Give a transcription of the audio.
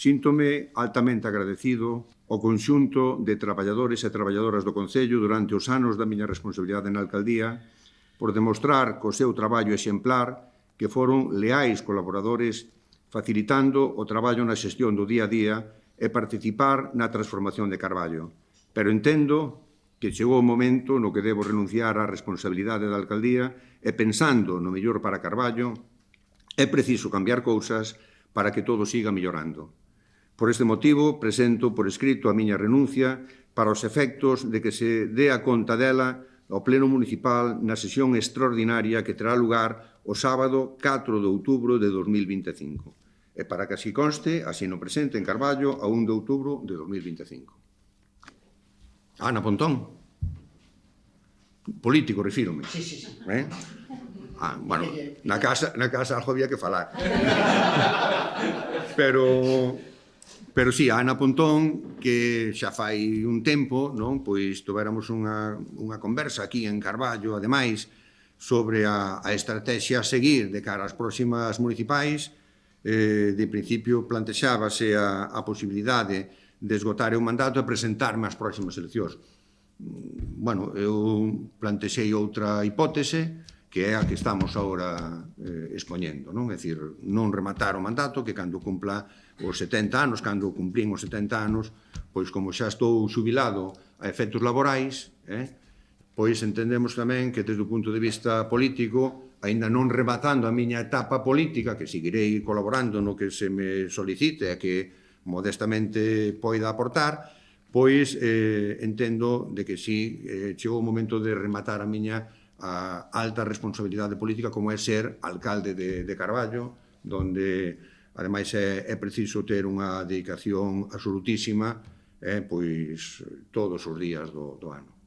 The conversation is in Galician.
Síntome altamente agradecido ao conxunto de traballadores e traballadoras do Concello durante os anos da miña responsabilidade na alcaldía por demostrar co seu traballo exemplar que foron leais colaboradores facilitando o traballo na xestión do día a día e participar na transformación de Carballo. Pero entendo que chegou o momento no que debo renunciar á responsabilidade da alcaldía e pensando no mellor para Carballo, é preciso cambiar cousas para que todo siga mellorando. Por este motivo, presento por escrito a miña renuncia para os efectos de que se dé a conta dela ao Pleno Municipal na sesión extraordinaria que terá lugar o sábado 4 de outubro de 2025. E para que así conste, así no presente en Carballo, a 1 de outubro de 2025. Ana Pontón. Político, refírome. Sí. Bueno, na casa algo había que falar. Pero sí, a Ana Pontón, que xa fai un tempo, non, pois tivéramos unha conversa aquí en Carballo, ademais, sobre a estrategia a seguir de cara ás próximas municipais. De principio plantexábase a posibilidade de esgotar o mandato e presentarme ás próximas eleccións. Bueno, eu plantexei outra hipótese, que é a que estamos agora expoñendo, non? É dicir, non rematar o mandato, que cando cumpla os 70 anos, cando cumplín os 70 anos, pois como xa estou xubilado a efectos laborais, pois entendemos tamén que desde o punto de vista político, aínda non rematando a miña etapa política, que seguirei colaborando no que se me solicite e que modestamente poida aportar, pois entendo de que sí, chegou o momento de rematar a miña alta responsabilidade política como é ser alcalde de Carballo, donde ademais é preciso ter unha dedicación absolutísima pois todos os días do ano.